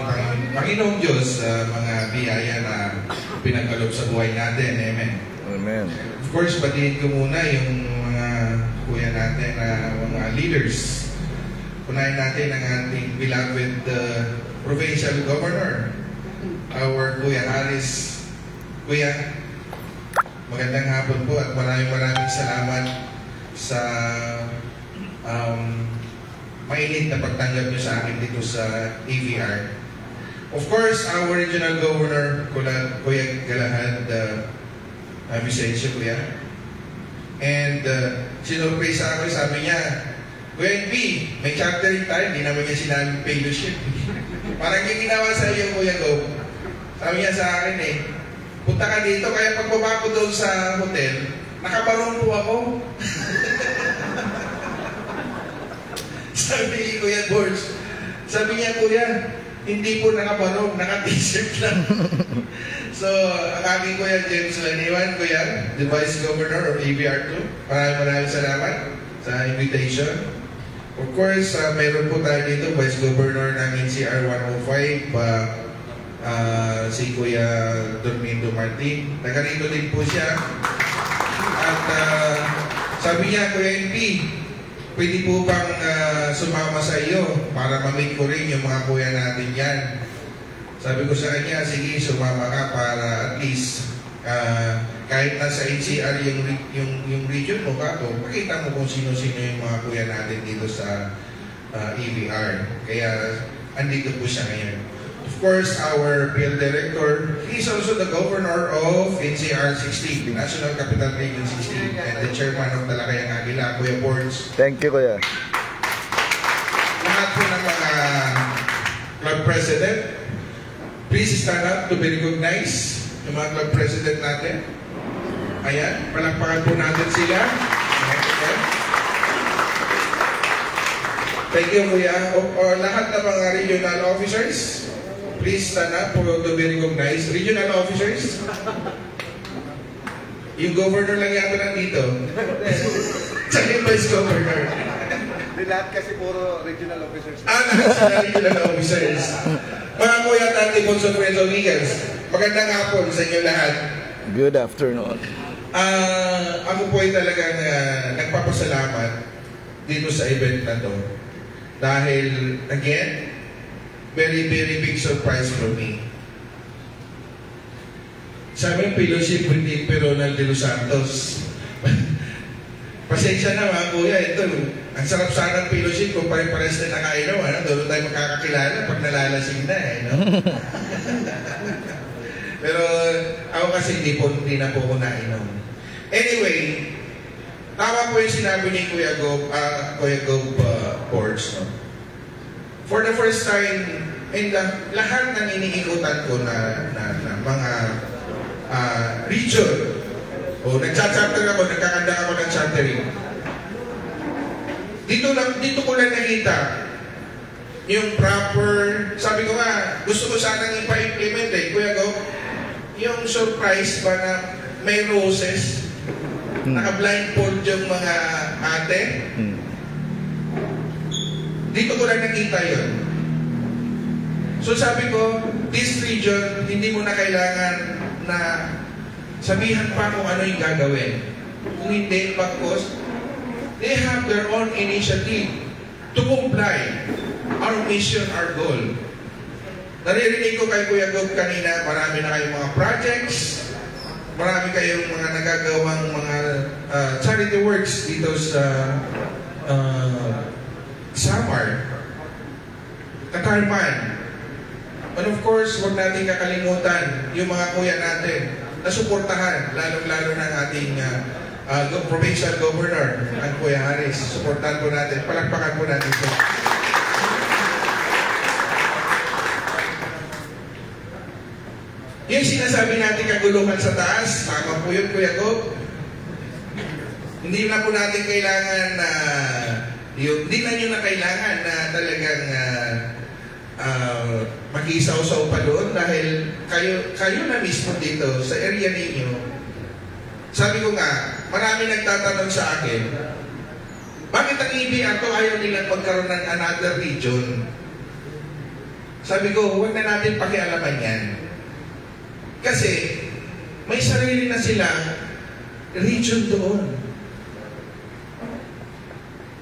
ating Panginoong Diyos sa mga biyaya na pinagkaloob sa buhay natin. Amen. Amen. Of course, batiin ko muna yung mga kuya natin na mga leaders. Unahin natin ang ating beloved provincial governor, our Kuya Harris. Kuya, magandang hapon po at maraming salamat sa mainit na pagtanggap niyo sa akin dito sa AVR. Of course, our regional governor, Kuya Galahad Vicencio, Kuya. And sinurprise ako, sabi niya, Kuya NP, may chartering tayo, hindi naman niya sinabing fellowship. Parang yung ginawa sa iyo, Kuya Go. Sabi niya sa akin punta ka dito, kaya pagbaba ko doon sa hotel, nakabarong po ako. Sabi ni Kuya Borge, sabi niya, Kuya, hindi po nakabarong, naka-t-shirt lang. So, ang aking Kuya James Laniwan, Kuya, the Vice Governor of AVR2, maraming salamat sa invitation. Of course, mayroon po tayo dito, Vice Governor ng NCR 105, si Kuya Dormindo Martin. Taga-rito din po siya. At sabi niya, Kuya NP, pwede po bang sumama sa iyo para ma-meet ko rin yung mga kuya natin yan? Sabi ko sa kanya, sige, sumama ka para at least kahit nasa NCR yung region mo ka, makita mo kung sino-sino yung mga kuya natin dito sa AVR. Kaya andito po siya ngayon. Of course, our PL Director, he's also the Governor of NCR 16, National Capital Region 16, and the Chairman of Talakayang Aguila, Kuya Borge. Thank you, Kuya. Lahat po ng mga club president, please stand up to be recognized. Yung mga club president natin. Ayan, palakpakan po natin sila. Thank you, Kuya. Lahat ng mga regional officers, please stand up to be recognized. Regional officers. Yung governor lang yata nandito. Tsaka yung vice governor. Lahat kasi puro regional officers. Lahat sila regional officers. Mga kuya natin, Bonso Friends of Eagles, magandang hapon sa inyo lahat. Good afternoon. Ako po ay talagang nagpapasalamat dito sa event na to. Dahil, again, very big surprise for me. Sabi ng fellowship with Ronald de los Santos. Pasensya na mga kuya, ito. Ang sarap sana ng fellowship kung pare-pares na nakainom. Doon tayo makakakilala pag nalalasing na. Pero ako kasi hindi na po ko nainom. Anyway, tama po yung sinabi ni Kuya Gob Borge. For the first time, in lahat ng iniikutan ko na mga region, nagchat-charter ako, nagkakanda ako ng chartering. Dito ko lang nakita yung proper, sabi ko nga, gusto ko sanang ipa-implement Kuya Gob, yung surprise ba na may roses, naka-blindfold yung mga ate. Dito ko lang nakita yun. So sabi ko, this region, hindi mo na kailangan na sabihan pa kung ano yung gagawin. Kung hindi, bagkos, they have their own initiative to comply. Our mission, our goal. Naririnig ko kay Kuya Gob kanina, marami na kayong mga projects, marami kayong mga nagagawang mga charity works dito sa Samar, Katarman. And of course, huwag natin kakalimutan yung mga kuya natin na suportahan, lalong-lalo ng ating provincial governor, ang Kuya Harris. Suportahan po natin, palakpakan po natin ito. Yung sinasabi natin kaguluhan sa taas, tama po yun, Kuya Gob. Hindi na po natin kailangan na hindi na nyo na kailangan na talagang mag-isaw-saw pa doon dahil kayo na mismo dito sa area ninyo. Sabi ko nga, marami nagtatanong sa akin, bakit ang EBR to ayaw nilang magkaroon ng another region? Sabi ko, huwag na natin pakialaman yan. Kasi, may sarili na silang region doon.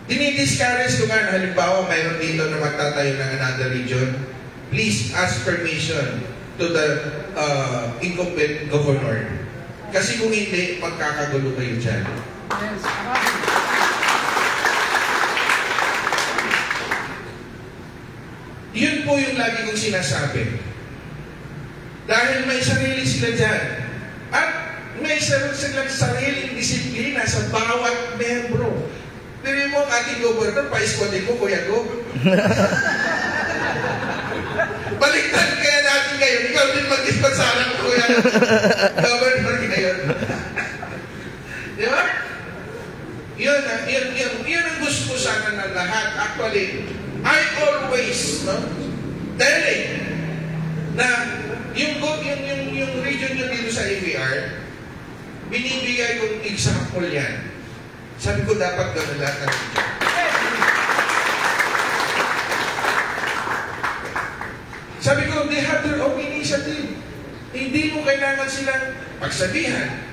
Dinidiscourage ko nga, halimbawa, mayroon dito na magtatayo ng another region. Please ask permission to the incumbent governor. Kasi kung hindi, magkakagulo kayo dyan. Yes. Yun po yung lagi kong sinasabi. Dahil may sarili sila dyan. At may silang sariling disiplina sa bawat membro. Dili mo ang ating governor, pa-escondin mo, Kuya Gob. Baliktad kaya natin ngayon. Ikaw din mag-dispensara ko, Kuya Governor ngayon. Di ba? Yun ang gusto ko sana ng lahat. Actually, I always telling na yung region nyo dito sa AVR, binibigay kong example yan. Sabi ko dapat gano'n lahat ng region. Sabi ko, they have their own initiative. Hindi mo kailangan silang pagsabihan.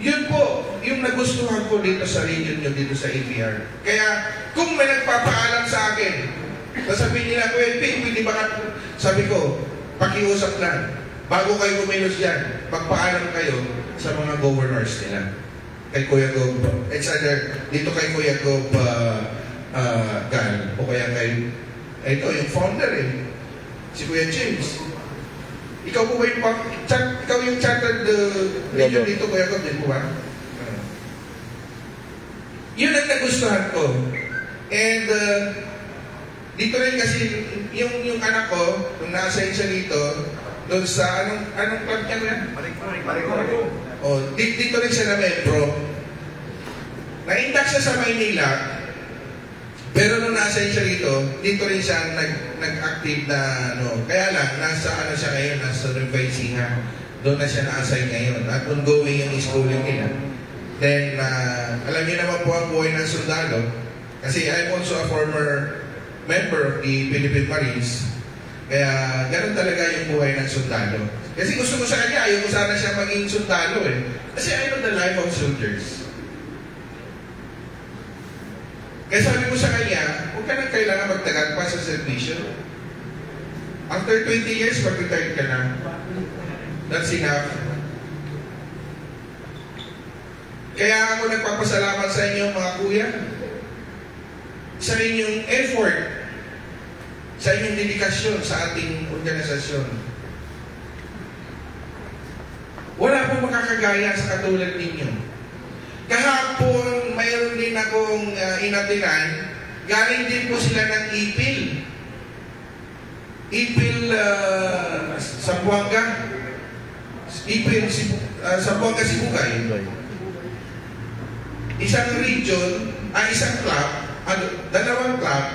Yun po, yung nagustuhan ko dito sa region nyo, dito sa AVR. Kaya, kung may nagpapaalam sa akin, sasabihin nila, pwede ba sabi ko, pakiusap lang. Bago kayo kumilos dyan, magpaalam kayo sa mga governors nila. Kay Kuya Gob, it's either dito kay Kuya Gob Gal, o kaya kay, ito yung founder si Kuya James. Ikaw po ba ikaw yung chartered region dito, Kuya Gob, din po ba? Yun ang nagustuhan ko. And dito rin kasi yung anak ko, nung nasa siya dito, doon sa anong club niya yan? Mariko. Oh, dito rin siya na membro. Na-intact siya sa Maynila, pero nung nasa siya dito rin siya nag-active na kaya lang, nasa siya ngayon, nasa Nueva doon na siya na-assign ngayon. At ongoing yung schooling nila. Then, alam niyo naman po ang buhay ng sundalo. Kasi I'm also a former member of the Philippine Marines. Kaya, ganun talaga yung buhay ng sundalo. Kasi gusto ko sa kanya, ayaw ko sana siya maging sundalo Kasi I know the life of soldiers. Kaya sabi ko sa kanya, huwag ka nang kailangan magtagal pa sa servisyo. After 20 years, mag-retire ka na. That's enough. Kaya ako nagpapasalamat sa inyo mga kuya, sa inyong effort, sa inyong dedikasyon sa ating organisasyon. Wala pong makakagaya sa katulad ninyo. Kahapon, mayroon din akong inatinan, galing din po sila ng Ipil. Ipil, Zamboanga. Ipil, Zamboanga, Sibugay. Isang region, isang club, dalawang club,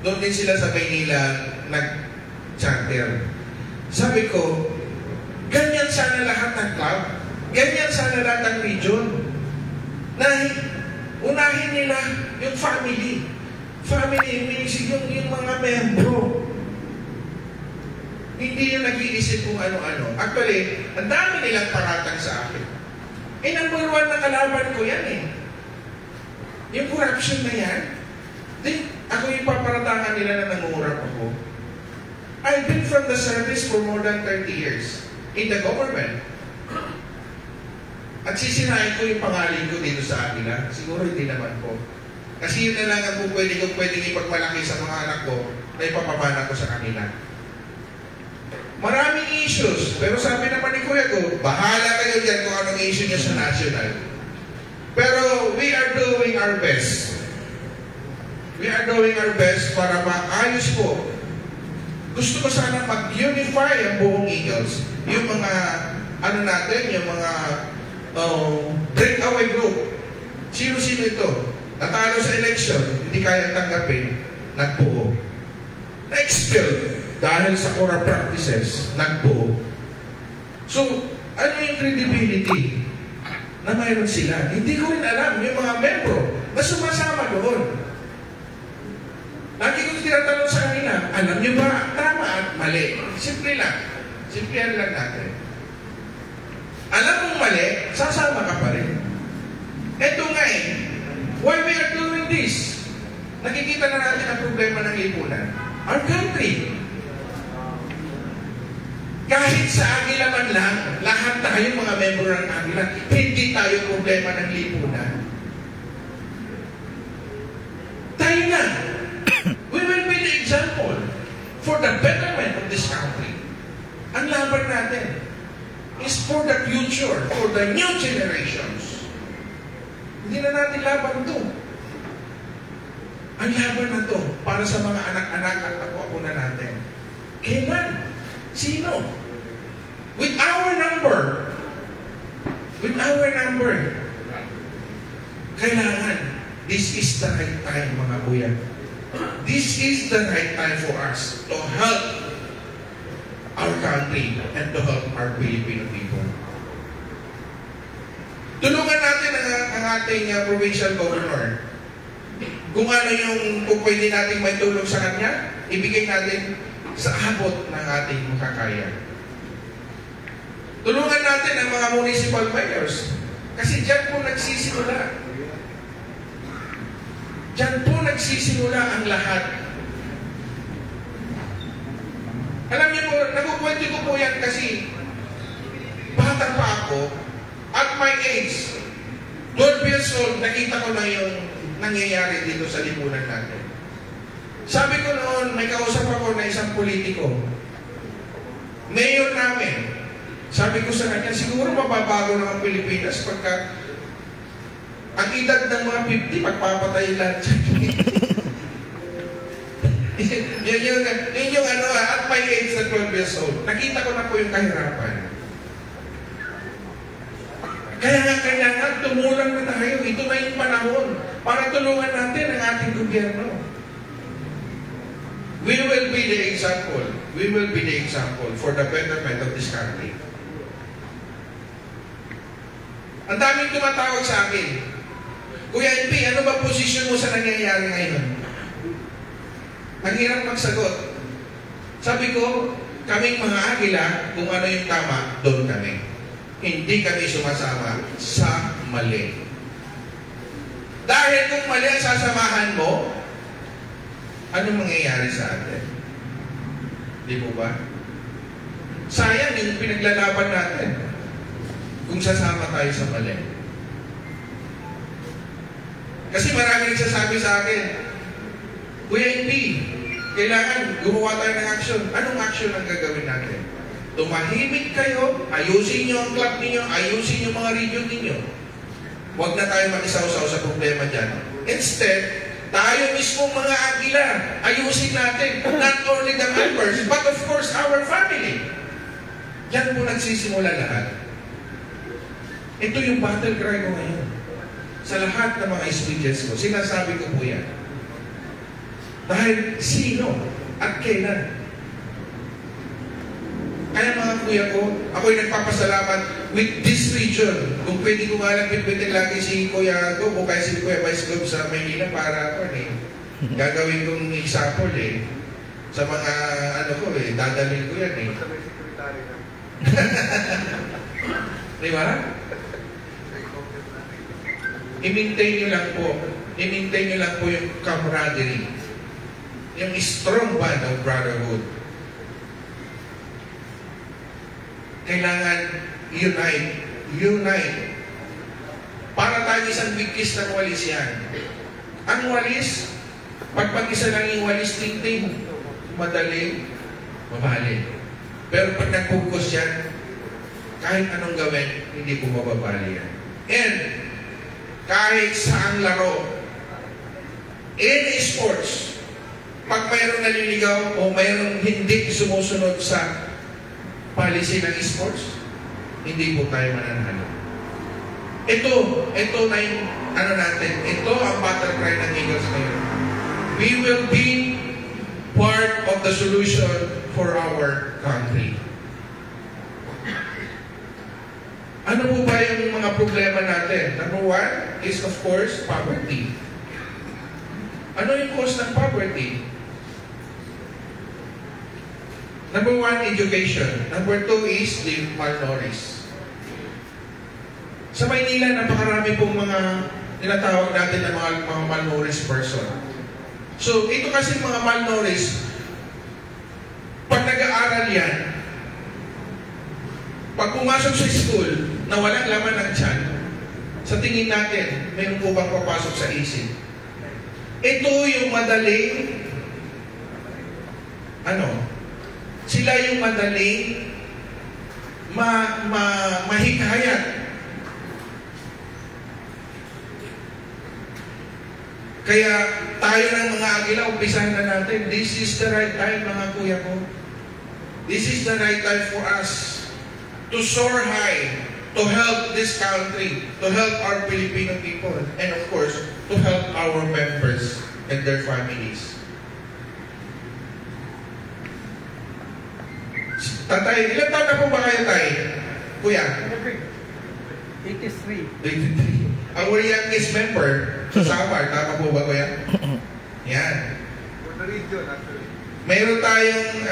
doon din sila sa Maynila nag-charter. Sabi ko, ganyan sana lahat ng club, ganyan sana lahat ng region, na unahin nila yung family. Family, means yung mga membro. Hindi yung nag-iisip kung ano-ano. Actually, ang dami nilang paratang sa akin. Number one na kalaban ko yan Yung corruption na yan, ako yung paparatangan nila na nangungurap ako. I've been from the service for more than 30 years in the government. At sisirain ko yung pangalan ko dito sa kanila. Siguro hindi naman po. Kasi yun na lang ang pwedeng ipagmalaki sa mga anak ko na ipapamana ko sa kanila. Maraming issues. Pero sabi naman ni Kuya ko, bahala kayo dyan kung anong issue niya sa national. Pero we are doing our best. We are doing our best para maayos po. Gusto ko sana mag-unify ang buong Eagles. Yung mga, yung mga breakaway group. Sino-sino ito? Natalo sa election, hindi kaya tanggapin, nagbuo. Na-expelled dahil sa corrupt practices, nagbuo. So, ano yung credibility na mayroon sila? Hindi ko rin alam yung mga membro na sumasama doon. Lagi ko tinatanong sa kanila, Alam niyo ba, tama at mali? Simple lang. Simplihan lang natin. Alam mong mali, sasama ka pa rin. Ito nga why we are doing this? Nakikita na natin ang problema ng lipunan. Our country. Kahit sa Agila man lang, lahat tayo mga member ng Agila, hindi tayo problema ng lipunan. Tayo na. We will be the example for the betterment of this country. Ang laban natin is for the future, for the new generations. Hindi na natin laban ito. Ang laban na ito para sa mga anak-anak at ako na natin. Kailan? Sino? With our number. With our number. Kailangan. This is the right time, mga kuya. This is the right time for us to help our country and to help our Filipino people. Tulungan natin ang ating provincial governor. Kung ano yung pwede natin may tulong sa kanya, ibigay natin sa abot ng ating makakaya. Tulungan natin ang mga municipal mayors. Kasi dyan po nagsisimula. Dyan po nagsisimula ang lahat. Alam niyo po, nakukwento ko po yan kasi bata pa ako, at my age, 12 years old, nakita ko na yung nangyayari dito sa lipunan natin. Sabi ko noon, may kausap ako na isang politiko. Mayor namin. Sabi ko sa kanya, siguro mababago na ang Pilipinas pagka ang edad ng mga 50, magpapatay lahat. yun yung ano, at my age na 12 years old, nakita ko na po yung kahirapan. Kaya nga kailangan tumulang na tayo. Ito na yung panahon para tulungan natin ang ating gobyerno. We will be the example. We will be the example for the betterment of this country. Ang daming tumatawag sa akin. Kuya NP, ano ba posisyon mo sa nangyayari ngayon? Ang hirap magsagot. Sabi ko, kaming mga Agila, kung ano yung tama, doon kami. Hindi kami sumasama sa mali. Dahil kung mali ang sasamahan mo, anong mangyayari sa atin? Di po ba? Sayang yung pinaglalaban natin kung sasama tayo sa mali. Kasi maraming nagsasabi sa akin, Kuya NP, kailangan gumawa tayo ng action. Anong action ang gagawin natin? Tumahimik kayo, ayusin nyo ang club ninyo, ayusin yung mga region ninyo. Huwag na tayo mag-isaw-saw sa problema dyan. Instead, tayo mismo mga Agila, ayusin natin, not only the members, but of course our family. Yan po nagsisimula lahat. Ito yung battle cry ko ngayon. Sa lahat ng mga speeches ko, sinasabi ko po yan. Dahil sino at kailan? Kaya mga kuya ko, ako'y nagpapasalamat with this region. Kung pwede ko nga lang pitpitin lagi si Kuya Go o kaya si Kuya Vice Gov sa Maynila para ako gagawin kong example sa mga ano ko dadalhin ko yan Di ba? I-maintain nyo lang po. I-maintain nyo lang po yung camaraderie. Yung strong bond of brotherhood. Kailangan unite. Para tayo isang bigkis ng walis yan. Ang walis, pag mag-isa lang yung walis, ting-ting, madali, mabali. Pero pag nag-focus yan, kahit anong gawin, hindi po mababali yan. And, kahit saan laro, in sports, pag mayroong naliligaw o mayroong hindi sumusunod sa policy ng sports, hindi po tayo mananalo. Ito na yung ano natin, ito ang battle cry ng Eagles ngayon. We will be part of the solution for our country. Ano po ba yung mga problema natin? Number one is of course poverty. Ano yung cause ng poverty? Number one, education. Number two is the malnourished. Sa Maynila, napakarami pong mga tinatawag natin na mga malnourished person. So, ito kasi mga malnourished, pag nag-aaral yan, pag pumasok sa school na walang laman ng tiyan, sa tingin natin, mayroon po bang papasok sa isip? Ito yung madaling, sila yung madaling mahikayat. Kaya tayo ng mga agila, umpisahan na natin, this is the right time, mga kuya ko. This is the right time for us to soar high, to help this country, to help our Filipino people, and of course, to help our members and their families. Tatay, ilan taon na po ba kayo, tay? Kuya? 83. 83. Our youngest member sa Samar, tama po ba, kuya? Yan. For the region, actually. Mayroon tayong,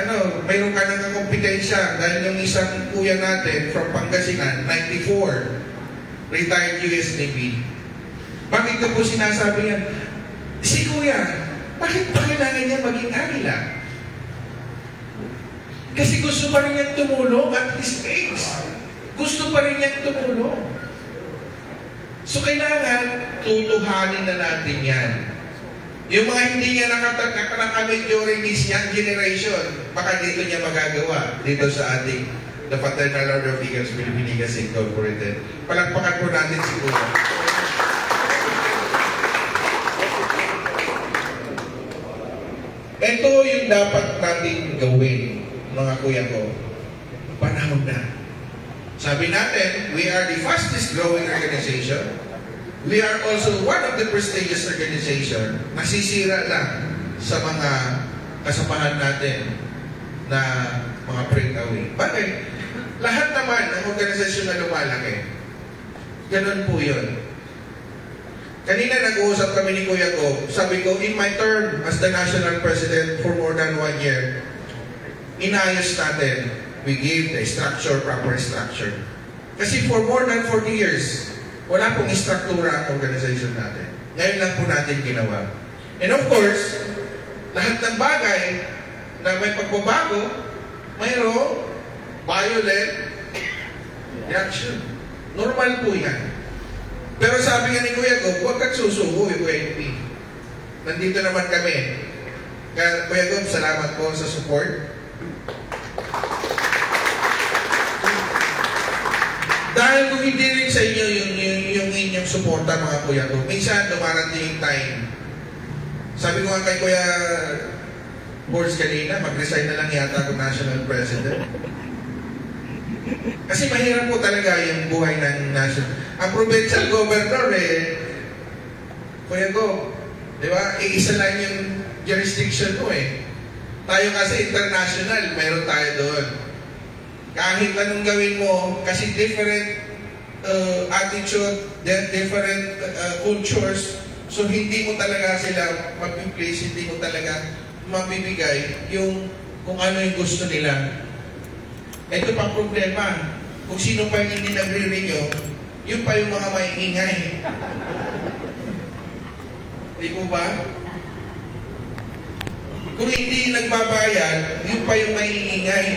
mayroon ka ng kompetensya dahil yung isang kuya natin from Pangasinan, 94, retired US Navy. Bakit ko po sinasabi yan? Si kuya, bakit pa kailangan niya maging agila? Kasi gusto pa rin niyang tumulong at his age. Gusto pa rin niyang tumulong. So kailangan tutuhanin na natin yan. Yung mga hindi niya nakakamit during his young generation, baka dito niya magagawa dito sa ating The Fraternal Order of Eagles Pilipinas Incorporated. Palakpakan po natin siguro. Ito yung dapat natin gawin, mga kuya ko. Panahon na. Sabi natin, we are the fastest growing organization. We are also one of the prestigious organization. Nasisira lang sa mga kasamahan natin na mga breakaway. Bakit? Lahat naman ng organisasyon na lumalaki. Ganun po yun. Kanina nag-uusap kami ni Kuya ko. Sabi ko, in my term as the national president for more than 1 year, inayos natin. We gave the structure, proper structure. Kasi for more than 40 years, wala pong istruktura ang organization natin. Ngayon lang po natin ginawa. And of course, lahat ng bagay na may pagbabago, mayroong violent reaction. Normal po yan. Pero sabi nga ni Kuya Go, huwag kang susuko yung UNP. Nandito naman kami. Kaya Kuya Go, salamat po sa support. Dahil kung hindi rin sa inyo yung inyong suporta, mga kuya ko, minsan dumarating yung time. Sabi ko nga kay Kuya Boards kanina, mag-resign na lang yata kung national president. Kasi mahirap po talaga yung buhay ng national. Ang provincial governor Kuya ko, di ba, isa lang yung jurisdiction mo Tayo kasi international, mayroon tayo doon. Kahit anong gawin mo, kasi different attitude, different cultures, so hindi mo talaga sila mag-place, hindi mo talaga mabibigay yung kung ano yung gusto nila. Ito pang problema, kung sino pa yung hindi nagre-renew, yun pa yung mga maiingay. Di po ba? Kung hindi nagbabayad, yun pa yung maiingay.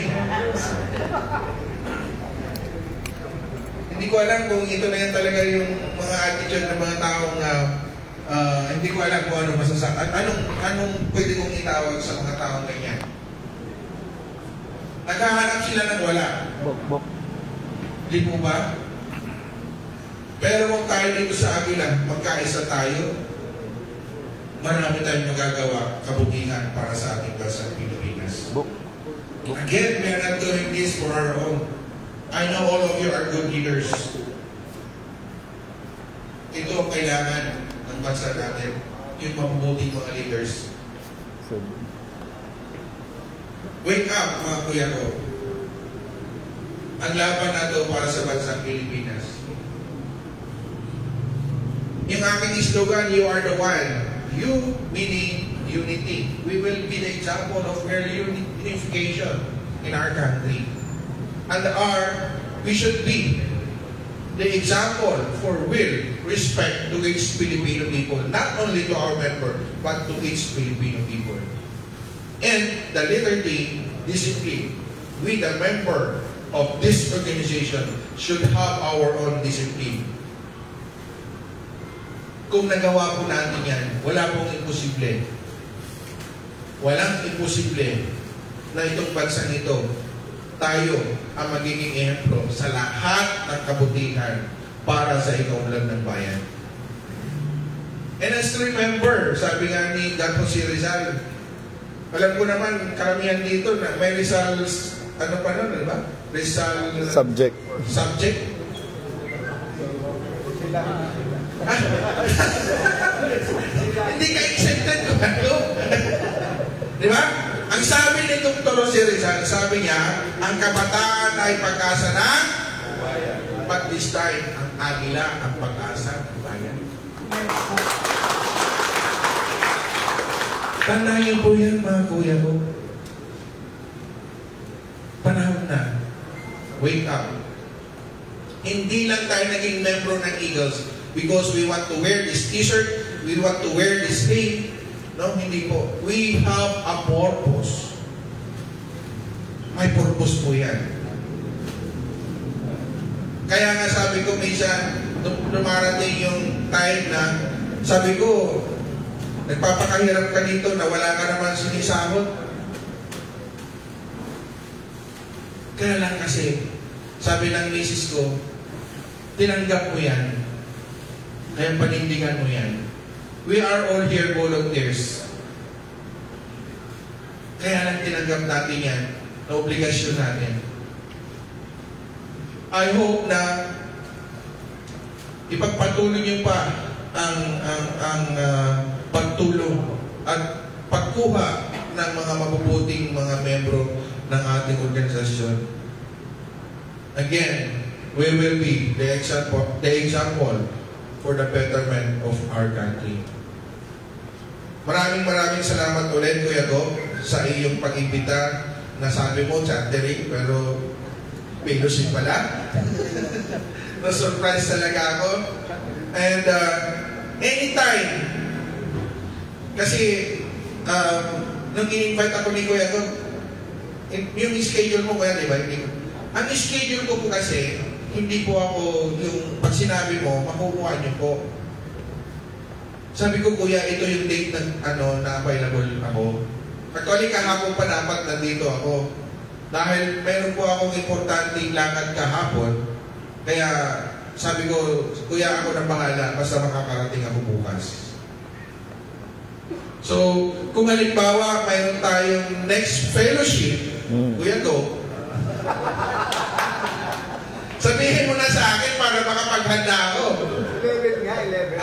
Hindi ko alam kung ito na yan talaga yung mga attitude ng mga taong hindi ko alam kung ano masasabi. Anong pwede kong itawag sa mga taong ganyan? Naghahanap sila ng wala. Bok. Hindi po ba? Pero kung tayo dito sa Agila, magkaisa tayo, marami tayong magagawa, kabutihan para sa ating bansang Pilipinas. Again, we are not doing this for our own. I know all of you are good leaders. Ito ang kailangan ng bansa natin, yung mabubuting mga leaders. Wake up, mga kuya ko. Ang laban na ito para sa bansang Pilipinas. Yung aking slogan, you are the one. You meaning unity. We will be the example of real unification. in our country. And we should be the example for will, respect to each Filipino people, not only to our member, but to each Filipino people. And the letter D, discipline. We, the member of this organization, should have our own discipline. Kung nagawa po natin yan, wala pong imposible. Walang imposible na itong bansang ito, tayo ang magiging ehemplo sa lahat ng kabutihan para sa ikaunlad ng bayan. And I still remember, sabi nga ni Dr. Si Rizal, alam ko naman, karamihan dito na may Rizal, ano pa nun, ba? Rizal... Subject. Subject? Hindi ka accepted ko, ano? Di ba? Ang sabi ni Dr. Si Rizal, sabi niya, ang kabataan ay pag-asa ng bayan. But this time, ang agila ang pag-asa ng bayan. Tandaan po yan, mga kuya ko. Panahon na. Wake up. Hindi lang tayo naging membro ng Eagles because we want to wear this t-shirt, we want to wear this thing. No, hindi po. We have a purpose. May purpose po yan. Kaya nga sabi ko minsan, dumarating yung time na sabi ko, nagpapakahirap ka dito na wala ka naman sinisahod. Kaya lang kasi, sabi ng misis ko, tinanggap mo yan. Kaya panindigan mo yan. We are all here volunteers. Kaya lang tinanggap natin yan na obligasyon natin. I hope na ipagpatuloy niyo pa ang pagtulong at pagkuha ng mga mabubuting mga membro ng ating organisasyon. Again, we will be the example for the betterment of our country. Maraming salamat ulit, Kuya Gob, sa iyong pag-imbita na sabi mo, chartering, pero fellowship pala. Na-surprise talaga ako. And anytime, kasi nung in-invite ako ni Kuya Gob, yung schedule mo, Kuya, di ba? Ang schedule ko po kasi, hindi po ako, yung pag sinabi mo, makukuha niyo po. Sabi ko, Kuya, ito yung date na available ako. Actually, kahapon pa dapat nandito ako. Dahil meron po akong importanteng lakad kahapon. Kaya sabi ko, Kuya, ako na bahala, basta makakarating ako bukas. So, kung halimbawa, mayroon tayong next fellowship, Kuya, go. Sabihin mo na sa akin para makapaghanda ako. 11 nga, 11.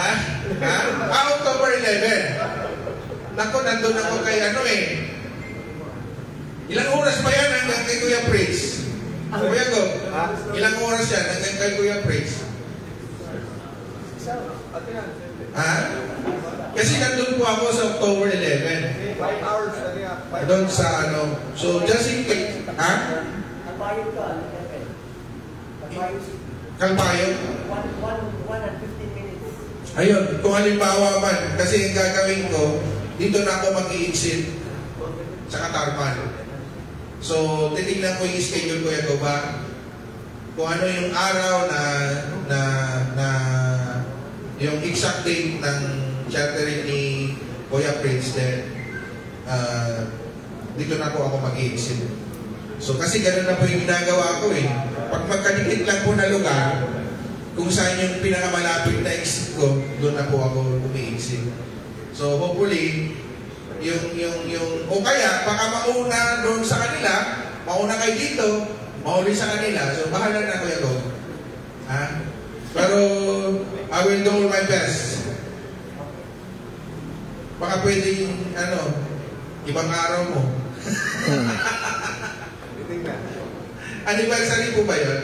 October 11. Naku, nandun ako kay Ilang oras pa yan hanggang kay Kuya Prince? Kuya Go, ilang oras yan hanggang kay Kuya Prince? Kasi nandun po ako sa October 11. 5 hours na niya. Doon sa So, just in case. Kalbayo? 1 and 15 minutes. Ayun, kung halimbawa man, kasi ang gagawin ko, dito na ako mag-i-exit sa Katarman. So, titignan ko yung schedule ko yan ba? Kung ano yung araw na yung exact date ng chartering ni Kuya Prince, then dito na po ako mag-i-exit. So, kasi ganun na po yung ginagawa ko eh. Pag magkadikit lang po na lugar, kung saan yung pinakamalapit na exit ko, doon na po ako umi-exit. So, hopefully, o kaya, baka mauna doon sa kanila, mauna kayo dito, mauli sa kanila. So, bahala na Kuya Go. Pero, I will do my best. Baka pwedeng, ibang araw mo. Anniversary po ba yun?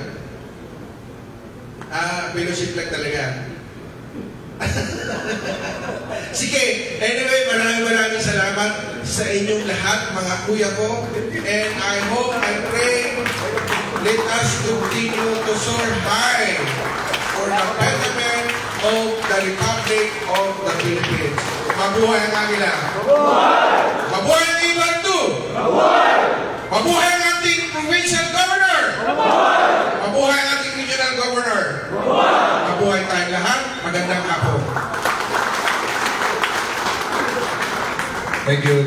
Fellowship lang talaga. Sige, anyway, maraming salamat sa inyong lahat, mga kuya ko. And I hope, I pray, let us continue to soar high for the betterment of the Republic of the Philippines. Mabuhay ang Agila! Mabuhay! Mabuhay ang Ibartu! Mabuhay! Mabuhay ang ating provincial governor! Mabuhay! Mabuhay ang ating regional governor! Mabuhay! Mabuhay tayong lahat. Magandang hapon. Thank you.